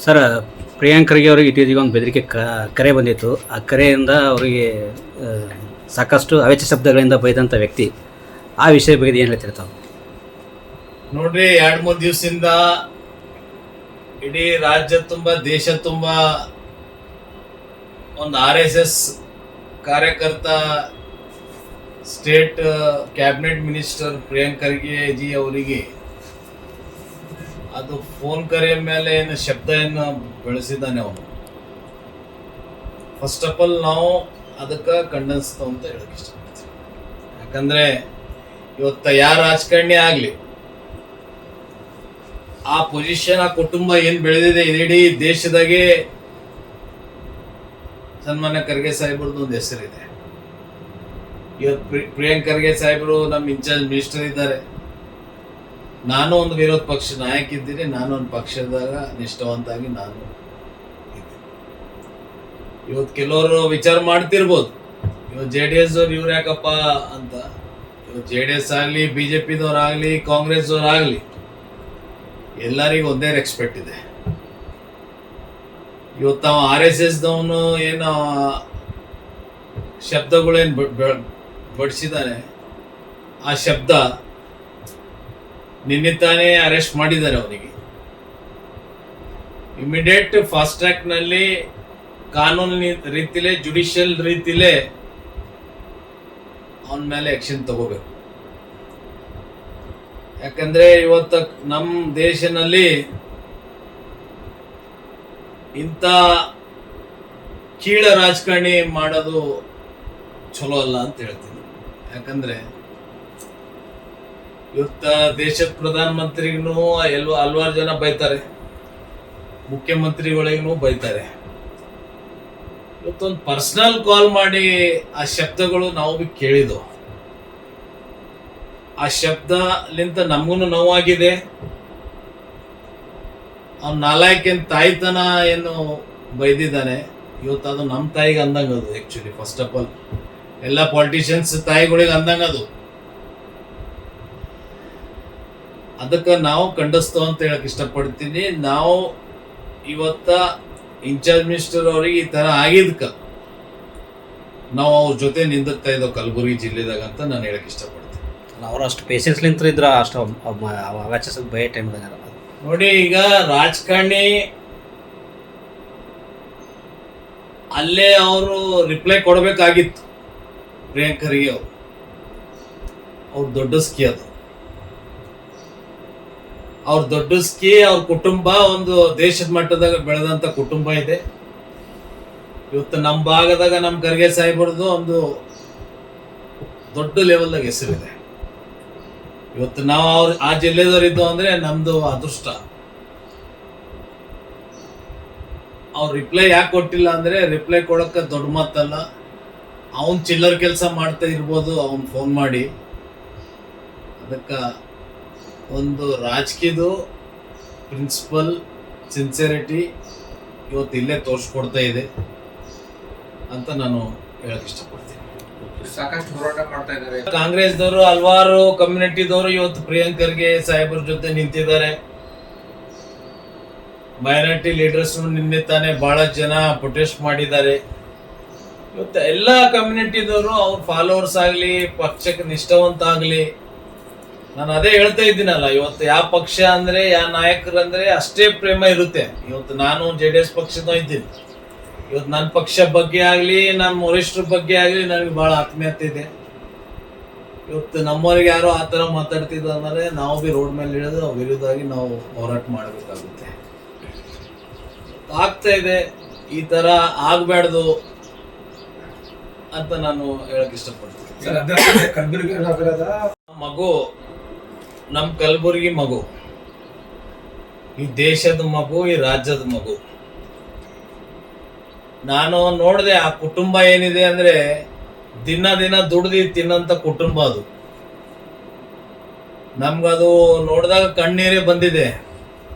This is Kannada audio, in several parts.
ಸರ್, ಪ್ರಿಯಾಂಕ್ ಖರ್ಗೆ ಅವರಿಗೆ ಇತ್ತೀಚೆಗೆ ಒಂದು ಬೆದರಿಕೆ ಕರೆ ಬಂದಿತ್ತು. ಆ ಕರೆಯಿಂದ ಅವರಿಗೆ ಸಾಕಷ್ಟು ಅವೆಚ್ಚ ಶಬ್ದಗಳಿಂದ ಬೈದಂಥ ವ್ಯಕ್ತಿ. ಆ ವಿಷಯ ಬಗ್ಗೆ ಏನು ಹೇಳ್ತೀರಿ ತಾವು? ನೋಡ್ರಿ, 2-3 ದಿವಸದಿಂದ ಇಡೀ ರಾಜ್ಯ ತುಂಬ, ದೇಶ ತುಂಬ ಒಂದು RSS ಕಾರ್ಯಕರ್ತ, state cabinet minister Priyank Kharge G ಅವರಿಗೆ ಅದು ಫೋನ್ ಕರೆಯ ಮೇಲೆ ಏನು ಶಬ್ದ ಏನು ಬೆಳೆಸಿದ್ದಾನೆ ಅವನು. ಫಸ್ಟ್ ಆಫ್ ಆಲ್ ನಾವು ಅದಕ್ಕೆ ಖಂಡಿಸ್ತಾವ ಅಂತ ಹೇಳಕ್ ಇಷ್ಟಪಡ್ತೀವಿ. ಯಾಕಂದ್ರೆ ಇವತ್ತು ಯಾರ ರಾಜಕಾರಣಿ ಆಗಲಿ, ಆ ಪೊಸಿಷನ್, ಆ ಕುಟುಂಬ ಏನು ಬೆಳೆದಿದೆ ಇಡೀ ದೇಶದಾಗೆ ಸನ್ಮಾನ್ಯ ಖರ್ಗೆ ಸಾಹೇಬ್ರದ್ದು ಒಂದು ಹೆಸರಿದೆ. ಇವತ್ತು ಪ್ರಿಯಾಂಕ್ ಖರ್ಗೆ ಸಾಹೇಬರು ನಮ್ಮ ಇನ್ಚಾರ್ಜ್ ಮಿನಿಸ್ಟರ್ ಇದ್ದಾರೆ. ನಾನು ಒಂದು ವಿರೋಧ ಪಕ್ಷ ನಾಯಕ ಇದ್ದೀನಿ. ನಾನು ಒಂದು ಪಕ್ಷದಾಗ ನಿಷ್ಠಾವಂತಾಗಿ ನಾನು ಇದ್ದೀನಿ. ಇವತ್ತು ಕೆಲವರು ವಿಚಾರ ಮಾಡ್ತಿರ್ಬೋದು, ಇವತ್ತು JDS ಅವ್ರು ಇವ್ರು ಯಾಕಪ್ಪ ಅಂತ. ಇವತ್ತು JDS ಆಗಲಿ, BJPದವ್ರಾಗಲಿ, ಕಾಂಗ್ರೆಸ್ದವ್ರಾಗಲಿ ಎಲ್ಲರಿಗೂ ಒಂದೇ ರೆಸ್ಪೆಕ್ಟ್ ಇದೆ. ಇವತ್ತು ಅವ RSS ದವನು ಏನು ಶಬ್ದಗಳೇನು ಬಡಿಸಿದ್ದಾನೆ, ಆ ಶಬ್ದ ನಿನ್ನೆ ತಾನೇ ಅರೆಸ್ಟ್ ಮಾಡಿದ್ದಾರೆ ಅವನಿಗೆ. ಇಮಿಡಿಯೇಟ್ ಫಾಸ್ಟ್ ಟ್ರ್ಯಾಕ್ ನಲ್ಲಿ ಕಾನೂನು ರೀತಿಲೇ, ಜುಡಿಷಿಯಲ್ ರೀತಿಲೇ ಅವನ ಮೇಲೆ ಆಕ್ಷನ್ ತಗೋಬೇಕು. ಯಾಕಂದ್ರೆ ಇವತ್ತು ನಮ್ಮ ದೇಶದಲ್ಲಿ ಇಂಥ ಕೀಳ ರಾಜಕಾರಣಿ ಮಾಡೋದು ಚಲೋ ಅಲ್ಲ ಅಂತ ಹೇಳ್ತೀನಿ. ಯಾಕಂದ್ರೆ ಇವತ್ತ ದೇಶದ ಪ್ರಧಾನಮಂತ್ರಿಗೂ ಹಲವಾರು ಜನ ಬೈತಾರೆ, ಮುಖ್ಯಮಂತ್ರಿಗಳಿಗೂ ಬೈತಾರೆ. ಇವತ್ತೊಂದು ಪರ್ಸನಲ್ ಕಾಲ್ ಮಾಡಿ ಆ ಶಬ್ದಗಳು ನಾವು ಬಿ ಕೇಳಿದ್ವು. ಆ ಶಬ್ದಲಿಂತ ನಮಗೂ ನೋವಾಗಿದೆ. ಅವ್ನ ನಾಲಾಯಕನ್ ತಾಯ್ತನ ಏನು ಬೈದಿದ್ದಾನೆ, ಇವತ್ತು ಅದು ನಮ್ಮ ತಾಯಿಗೆ ಅಂದಂಗದು. ಆಕ್ಚುಲಿ ಫಸ್ಟ್ ಆಫ್ ಆಲ್ ಎಲ್ಲ ಪಾಲಿಟಿಷಿಯನ್ಸ್ ತಾಯಿಗಳಿಗೆ ಅಂದಂಗದು. ಅದಕ್ಕೆ ನಾವು ಖಂಡಿಸ್ತೇವೆ ಅಂತ ಹೇಳಕ್ ಇಷ್ಟಪಡ್ತೀನಿ. ನಾವು ಇವತ್ತ ಇನ್ಚಾರ್ಜ್ ಮಿನಿಸ್ಟರ್ ಅವ್ರಿಗೆ ಈ ತರ ಆಗಿದ್ಕ ನಾವು ಅವ್ರ ಜೊತೆ ನಿಂದಿರ್ತಾ ಇದ್ದೋ ಕಲಬುರಗಿ ಜಿಲ್ಲೆದಾಗ ಅಂತ ನಾನು ಹೇಳಕ್ ಇಷ್ಟಪಡ್ತೀನಿ. ಅವರು ಅಷ್ಟು ಪೇಷನ್ಸ್ಲಿಂತ ಇದ್ರ ಅಷ್ಟು ಅವೆಚ್ಚ ಬೈ ಟೈಮ್ದಾಗ. ನೋಡಿ, ಈಗ ರಾಜಕಾರಣಿ ಅಲ್ಲೇ ಅವರು ರಿಪ್ಲೈ ಕೊಡಬೇಕಾಗಿತ್ತು. ಪ್ರಿಯಾಂಕ್ ಖರ್ಗೆ ಅವ್ರ ದೊಡ್ಡ ಸ್ಕಿ ಅದು. ಅವ್ರ ದೊಡ್ಡ ಸ್ಕಿ, ಅವ್ರ ಕುಟುಂಬ ಒಂದು ದೇಶದ ಮಟ್ಟದಾಗ ಬೆಳೆದಂತ ಕುಟುಂಬ ಇದೆ. ಇವತ್ತು ನಮ್ಮ ಭಾಗದಾಗ ನಮ್ಮ ಖರ್ಗೆ ಸಾಹೇಬ್ರದ್ದು ಒಂದು ದೊಡ್ಡ ಲೆವೆಲ್ದಾಗ ಹೆಸರಿದೆ. ಇವತ್ತು ನಾವು ಆ ಜಿಲ್ಲೆದವರಿದ್ದು ಅಂದ್ರೆ ನಮ್ದು ಅದೃಷ್ಟ. ಅವ್ರು ರಿಪ್ಲೈ ಯಾಕೆ ಕೊಟ್ಟಿಲ್ಲ ಅಂದ್ರೆ, ರಿಪ್ಲೈ ಕೊಡಕ್ಕೆ ದೊಡ್ಡ ಮಾತಲ್ಲ. ಅವನ್ ಚಿಲ್ಲರ್ ಕೆಲಸ ಮಾಡ್ತಾ ಇರ್ಬೋದು ಅವನ್ ಫೋನ್ ಮಾಡಿ. ಅದಕ್ಕೆ ಒಂದು ರಾಜಕೀಯದು ಪ್ರಿನ್ಸಿಪಲ್ ಸಿನ್ಸಿಯರಿಟಿ ಇವತ್ತು ಇಲ್ಲೇ ತೋರಿಸ್ಕೊಡ್ತಾ ಇದೆ ಅಂತ ನಾನು ಹೇಳಕ್ ಇಷ್ಟಪಡ್ತೀನಿ. ಸಾಕಷ್ಟು ಹೋರಾಟ ಮಾಡ್ತಾ ಇದ್ದಾರೆ ಕಾಂಗ್ರೆಸ್ದವರು, ಹಲವಾರು ಕಮ್ಯುನಿಟಿದವರು ಇವತ್ತು ಪ್ರಿಯಾಂಕ್ ಖರ್ಗೆ ಸಾಹೇಬ್ರ ಜೊತೆ ನಿಂತಿದ್ದಾರೆ. ಮೈನಾರಿಟಿ ಲೀಡರ್ಸ್ ನಿನ್ನೆ ತಾನೇ ಬಹಳ ಜನ ಪ್ರೊಟೆಸ್ಟ್ ಮಾಡಿದ್ದಾರೆ. ಇವತ್ತು ಎಲ್ಲ ಕಮ್ಯುನಿಟಿದವರು, ಅವ್ರ ಫಾಲೋವರ್ಸ್ ಆಗಲಿ, ಪಕ್ಷಕ್ಕೆ ನಿಷ್ಠಾವಂತ ಆಗಲಿ, ನಾನು ಅದೇ ಹೇಳ್ತಾ ಇದ್ದೀನಲ್ಲ, ಇವತ್ತು ಯಾವ ಪಕ್ಷ ಅಂದ್ರೆ, ಯಾವ ನಾಯಕರಂದ್ರೆ ಅಷ್ಟೇ ಪ್ರೇಮ ಇರುತ್ತೆ. ಇವತ್ತು ನಾನು JDS ಪಕ್ಷದ ಇದ್ದೀನಿ. ಇವತ್ತು ನನ್ನ ಪಕ್ಷ ಬಗ್ಗೆ ಆಗಲಿ, ನಮ್ಮ ವರಿಷ್ಠರ ಬಗ್ಗೆ ಆಗಲಿ ನನಗೆ ಬಹಳ ಆತ್ಮೀಯತೆ ಇದೆ. ಇವತ್ತು ನಮ್ಮವ್ರಿಗೆ ಯಾರೋ ಆ ಥರ ಮಾತಾಡ್ತಿದ್ದ ಅಂದರೆ ನಾವು ಬಿ ರೋಡ್ ಮೇಲೆ ಇಳಿದು ವಿರುದ್ಧವಾಗಿ ನಾವು ಹೋರಾಟ ಮಾಡಬೇಕಾಗುತ್ತೆ. ಆಗ್ತಾ ಇದೆ, ಈ ತರ ಆಗ್ಬಾರ್ದು ಅಂತ ನಾನು ಹೇಳಕ್ ಇಷ್ಟಪಡ್ತೀನಿ. ಮಗು, ನಮ್ಮ ಕಲಬುರಗಿ ಮಗು, ಈ ದೇಶದ ಮಗು, ಈ ರಾಜ್ಯದ ಮಗು. ನಾನು ನೋಡಿದೆ ಆ ಕುಟುಂಬ ಏನಿದೆ ಅಂದ್ರೆ, ದಿನ ದಿನ ದುಡ್ದು ತಿನ್ನಂತ ಕುಟುಂಬ ಅದು. ನಮ್ಗದು ನೋಡಿದಾಗ ಕಣ್ಣೀರೇ ಬಂದಿದೆ.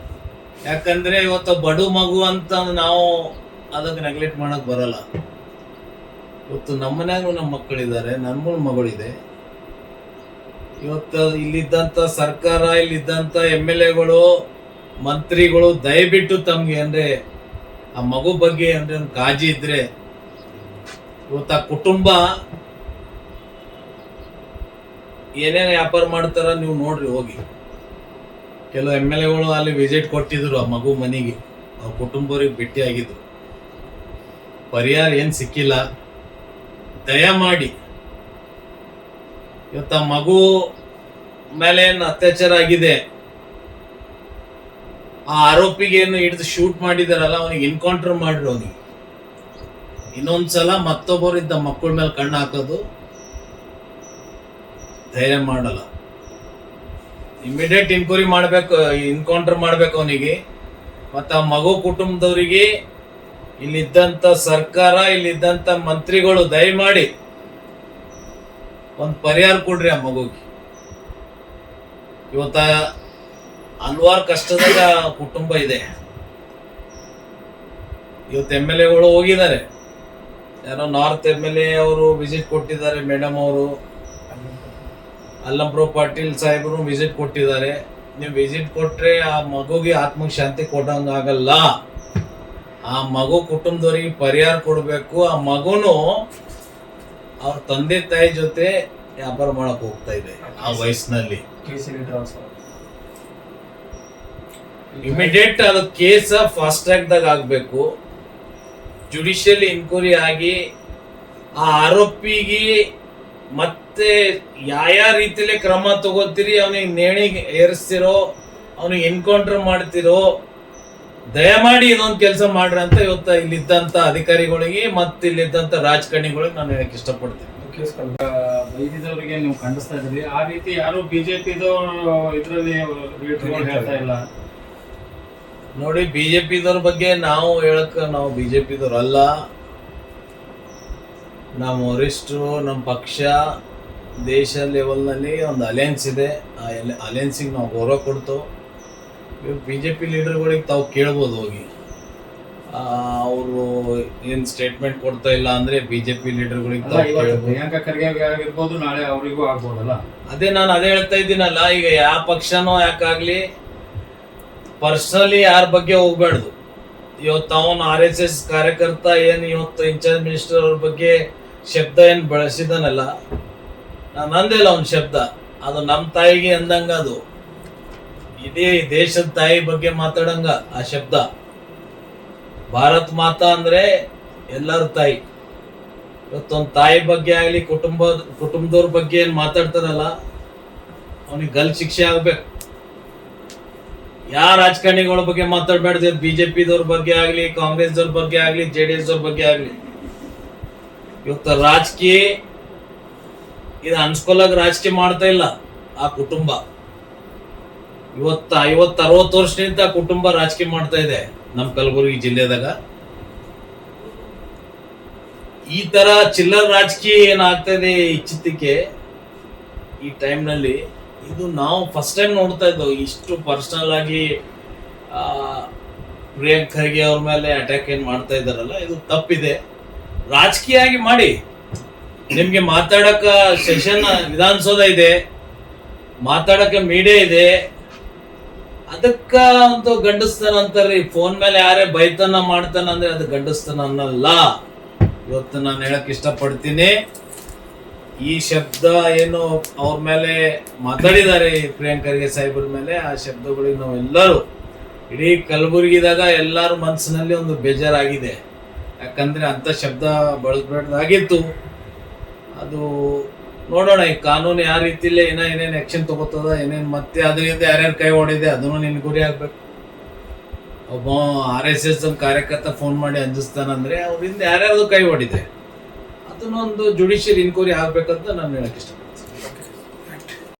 ಯಾಕಂದ್ರೆ ಇವತ್ತು ಬಡು ಮಗು ಅಂತ ನಾವು ಅದಕ್ಕೆ ನೆಗ್ಲೆಕ್ಟ್ ಮಾಡಕ್ ಬರಲ್ಲ. ಇವತ್ತು ನಮ್ಮ ಮನ್ಯಾಗೂ ನಮ್ಮ ಮಕ್ಕಳಿದ್ದಾರೆ, ನನ್ಗೂ ಮಗಳಿದೆ. ಇವತ್ತು ಇಲ್ಲಿದ್ದಂಥ ಸರ್ಕಾರ, ಇಲ್ಲಿದ್ದಂಥ MLAಗಳು ಮಂತ್ರಿಗಳು ದಯವಿಟ್ಟು ತಮ್ಗೆ ಅಂದ್ರೆ ಆ ಮಗು ಬಗ್ಗೆ ಅಂದ್ರೆ ಒಂದು ಕಾಳಜಿ ಇದ್ರೆ ಇವತ್ತು ಆ ಕುಟುಂಬ ಏನೇನು ವ್ಯಾಪಾರ ಮಾಡ್ತಾರ ನೀವು ನೋಡ್ರಿ ಹೋಗಿ. ಕೆಲವು MLAಗಳು ಅಲ್ಲಿ ವಿಸಿಟ್ ಕೊಟ್ಟಿದ್ರು ಆ ಮಗು ಮನೆಗೆ, ಅವ್ರ ಕುಟುಂಬವ್ರಿಗೆ ಭೇಟಿ ಆಗಿದ್ರು. ಪರಿಹಾರ ಏನು ಸಿಕ್ಕಿಲ್ಲ. ದಯಮಾಡಿ ಇವತ್ತು ಆ ಮಗು ಮೇಲೆ ಏನು ಅತ್ಯಾಚಾರ ಆಗಿದೆ, ಆ ಆರೋಪಿಗೆ ಏನು ಹಿಡಿದು ಶೂಟ್ ಮಾಡಿದಾರಲ್ಲ ಅವನಿಗೆ ಎನ್ಕೌಂಟರ್ ಮಾಡ್ರಿ. ಅವನಿಗೆ ಇನ್ನೊಂದ್ಸಲ ಮತ್ತೊಬ್ಬರಿದ್ದ ಮಕ್ಕಳ ಮೇಲೆ ಕಣ್ಣು ಹಾಕೋದು ಧೈರ್ಯ ಮಾಡಲ್ಲ. ಇಮಿಡಿಯೇಟ್ ಇನ್ಕ್ವೈರಿ ಮಾಡ್ಬೇಕು, ಎನ್ಕೌಂಟರ್ ಮಾಡ್ಬೇಕು ಅವನಿಗೆ. ಮತ್ತು ಆ ಮಗು ಕುಟುಂಬದವರಿಗೆ ಇಲ್ಲಿದ್ದಂಥ ಸರ್ಕಾರ, ಇಲ್ಲಿದ್ದಂಥ ಮಂತ್ರಿಗಳು ದಯಮಾಡಿ ಒಂದು ಪರಿಹಾರ ಕೊಡ್ರಿ ಆ ಮಗುಗೆ. ಇವತ್ತ ಹಲವಾರು ಕಷ್ಟದಾಗ ಕುಟುಂಬ ಇದೆ. ಇವತ್ತು MLAಗಳು ಹೋಗಿದ್ದಾರೆ, ಯಾರೋ ನಾರ್ತ್ MLA ಅವರು ವಿಸಿಟ್ ಕೊಟ್ಟಿದ್ದಾರೆ, ಮೇಡಮ್ ಅವರು, ಅಲ್ಲಂಪ್ರೋ ಪಾಟೀಲ್ ಸಾಹೇಬರು ವಿಸಿಟ್ ಕೊಟ್ಟಿದ್ದಾರೆ. ನೀವು ವಿಸಿಟ್ ಕೊಟ್ರೆ ಆ ಮಗುಗೆ ಆತ್ಮಕ್ಕೆ ಶಾಂತಿ ಕೊಡಂಗಾಗಲ್ಲ. ಆ ಮಗು ಕುಟುಂಬದವರಿಗೆ ಪರಿಹಾರ ಕೊಡಬೇಕು. ಆ ಮಗುನು ಅವ್ರ ತಂದೆ ತಾಯಿ ಜೊತೆ ವ್ಯಾಪಾರ ಮಾಡಕ್ ಹೋಗ್ತಾ ಇದೆ ಆ ವಯಸ್ಸಿನಲ್ಲಿ. ಇಮಿಡಿಯೇಟ್ ಅದು ಕೇಸ್ ಫಾಸ್ಟ್ ಟ್ರ್ಯಾಕ್ ದಾಗ ಆಗ್ಬೇಕು. ಜುಡಿಷಿಯಲ್ ಇನ್ಕ್ವೈರಿ ಆಗಿ ಆ ಆರೋಪಿಗೆ ಮತ್ತೆ ಯಾವ ರೀತಿಲಿ ಕ್ರಮ ತಗೋತೀರಿ, ಅವನಿಗೆ ನೇಣಿಗೆ ಏರಿಸ್ತಿರೋ, ಅವನಿಗೆ ಎನ್ಕೌಂಟರ್ ಮಾಡ್ತಿರೋ, ದಯಮಾಡಿ ಇದೊಂದು ಕೆಲಸ ಮಾಡ್ರಿ ಅಂತ ಇವತ್ತು ಇಲ್ಲಿದ್ದಂತ ಅಧಿಕಾರಿಗಳಿಗೆ ಮತ್ತೆ ಇಲ್ಲಿದ್ದಂತ ರಾಜಕಾರಣಿಗಳಿಗೆ ನಾನು ಹೇಳಕ್ ಇಷ್ಟಪಡ್ತೀನಿ. ಬೈದಿದವರಿಗೆ ನೀವು ಖಂಡಿಸ್ತಾ ಇದ್ರಿ, ಆ ರೀತಿ ಯಾರು ಬಿಜೆಪಿದು ಇದರಲ್ಲಿ ಹೇಳ್ತಾ ಇಲ್ಲ. ನೋಡಿ, ಬಿಜೆಪಿದವ್ರ ಬಗ್ಗೆ ನಾವು ಹೇಳಕ್, ನಾವು ಬಿಜೆಪಿದವ್ರು ಅಲ್ಲ. ನಮ್ಮ ವರಿಷ್ಠರು, ನಮ್ಮ ಪಕ್ಷ, ದೇಶ ಲೆವೆಲ್ನಲ್ಲಿ ಒಂದು ಅಲಯನ್ಸ್ ಇದೆ. ಆ ಅಲಯನ್ಸಿಗೆ ನಾವು ಗೌರವ ಕೊಡ್ತು. ಇವಾಗ BJP ಲೀಡರ್ಗಳಿಗೆ ತಾವು ಕೇಳ್ಬೋದು ಹೋಗಿ, ಅವರು ಏನು ಸ್ಟೇಟ್ಮೆಂಟ್ ಕೊಡ್ತಾ ಇಲ್ಲ ಅಂದ್ರೆ BJP ಲೀಡರ್ಗಳಿಗೆ ತಾವು ಕೇಳ್ಬೋದು. ಪ್ರಿಯಾಂಕಾ ಖರ್ಗೆ ಆಗಿರ್ಬೋದು, ನಾಳೆ ಅವರಿಗೂ ಆಗ್ಬೋದಲ್ಲ. ಅದೇ ಹೇಳ್ತಾ ಇದ್ದೀನಲ್ಲ, ಈಗ ಯಾವ ಪಕ್ಷನೋ ಯಾಕಾಗ್ಲಿ ಪರ್ಸನಲಿ ಯಾರ ಬಗ್ಗೆ ಹೋಗ್ಬಾರ್ದು. ಇವತ್ತು ಅವನು RSS ಕಾರ್ಯಕರ್ತ ಏನು ಇವತ್ತು ಇನ್ಚಾರ್ಜ್ ಮಿನಿಸ್ಟರ್ ಅವ್ರ ಬಗ್ಗೆ ಶಬ್ದ ಏನು ಬಳಸಿದಾನಲ್ಲ, ನಾನು ಅಂದಿಲ್ಲ ಅವನ ಶಬ್ದ, ಅದು ನಮ್ಮ ತಾಯಿಗೆ ಅಂದಂಗ, ಅದು ಇಡೀ ದೇಶದ ತಾಯಿ ಬಗ್ಗೆ ಮಾತಾಡಂಗ ಆ ಶಬ್ದ. ಭಾರತ್ ಮಾತಾ ಅಂದ್ರೆ ಎಲ್ಲರ ತಾಯಿ. ಇವತ್ತೊಂದು ತಾಯಿ ಬಗ್ಗೆ ಆಗ್ಲಿ, ಕುಟುಂಬದವ್ರ ಬಗ್ಗೆ ಏನ್ ಮಾತಾಡ್ತಾರಲ್ಲ, ಅವನಿಗೆ ಗಲ್ ಶಿಕ್ಷೆ ಆಗ್ಬೇಕು. ಯಾರ ರಾಜಕಾರಣಿಗಳ ಬಗ್ಗೆ ಮಾತಾಡ್ಬಾರ್ದು. BJPದವ್ರ ಬಗ್ಗೆ ಆಗ್ಲಿ, ಕಾಂಗ್ರೆಸ್ದವ್ರ ಬಗ್ಗೆ ಆಗ್ಲಿ, JDS ದವ್ರ ಬಗ್ಗೆ ಆಗ್ಲಿ. ಇವತ್ತು ರಾಜಕೀಯ ಇದು ಅನ್ಸ್ಕೊಲಾಗ ರಾಜಕೀಯ ಮಾಡ್ತಾ ಇಲ್ಲ ಆ ಕುಟುಂಬ. ಇವತ್ತು 50-60 ವರ್ಷದಿಂದ ಕುಟುಂಬ ರಾಜಕೀಯ ಮಾಡ್ತಾ ಇದೆ ನಮ್ಮ ಕಲಬುರಗಿ ಜಿಲ್ಲೆದಾಗ. ಈ ತರ ಚಿಲ್ಲರ್ ರಾಜಕೀಯ ಏನಾಗ್ತಾ ಇದೆ ಇಚ್ಛಿತಿಕೆ ಈ ಟೈಮ್ನಲ್ಲಿ, ಇದು ನಾವು ಫಸ್ಟ್ ಟೈಮ್ ನೋಡ್ತಾ ಇದ್ದವು. ಇಷ್ಟು ಪರ್ಸನಲ್ ಆಗಿ ಪ್ರಿಯಾಂಕ್ ಖರ್ಗೆ ಅವ್ರ ಮೇಲೆ ಅಟ್ಯಾಕ್ ಏನ್ ಮಾಡ್ತಾ ಇದ್ದಾರಲ್ಲ, ಇದು ತಪ್ಪಿದೆ. ರಾಜಕೀಯ ಆಗಿ ಮಾಡಿ. ನಿಮ್ಗೆ ಮಾತಾಡಕ ಸೆಷನ್ ವಿಧಾನಸೌಧ ಇದೆ, ಮಾತಾಡಕ ಮೀಡಿಯಾ ಇದೆ, ಅದಕ್ಕ ಒಂದು ಗಂಡಸ್ತನ ಅಂತಾರ್ರಿ. ಫೋನ್ ಮೇಲೆ ಯಾರೇ ಬೈತನ ಮಾಡ್ತಾನ ಅಂದ್ರೆ ಅದು ಗಂಡಸ್ತನ ಅನ್ನಲ್ಲ. ಇವತ್ತು ನಾನು ಹೇಳಕ್ ಇಷ್ಟಪಡ್ತೀನಿ, ಈ ಶಬ್ದ ಏನು ಅವ್ರ ಮೇಲೆ ಮಾತಾಡಿದ್ದಾರೆ ಪ್ರಿಯಾಂಕ್ ಖರ್ಗೆ ಸಾಹೇಬ್ರ ಮೇಲೆ, ಆ ಶಬ್ದಗಳಿಗೆ ನಾವೆಲ್ಲರೂ ಇಡೀ ಕಲಬುರಗಿದಾಗ ಎಲ್ಲರ ಮನಸ್ಸಿನಲ್ಲಿ ಒಂದು ಬೇಜಾರಾಗಿದೆ. ಯಾಕಂದ್ರೆ ಅಂತ ಶಬ್ದ ಬಳಸಬೇಕಾಗಿತ್ತು. ಅದು ನೋಡೋಣ, ಈ ಕಾನೂನು ಯಾವ ರೀತಿಲೇ ಏನೇನು ಆಕ್ಷನ್ ತಗೋತದ, ಏನೇನು ಮತ್ತೆ ಅದರಿಂದ ಯಾರ್ಯಾರು ಕೈ ಹೊಡಿದೆ ಅದನ್ನು ನಿನ್ ಗುರಿ ಆಗ್ಬೇಕು. ಒಬ್ಬ RSS ಕಾರ್ಯಕರ್ತ ಫೋನ್ ಮಾಡಿ ಅಂಜಿಸ್ತಾನಂದ್ರೆ ಅವರಿಂದ ಯಾರ್ಯಾರ್ದು ಕೈ ಹೊಡಿದೆ, ಅದನ್ನೊಂದು ಜುಡಿಷಿಯಲ್ ಇನ್ಕ್ವೈರಿ ಆಗ್ಬೇಕಂತ ನಾನು ಹೇಳಕ್ ಇಷ್ಟಪಡ್ತೀನಿ.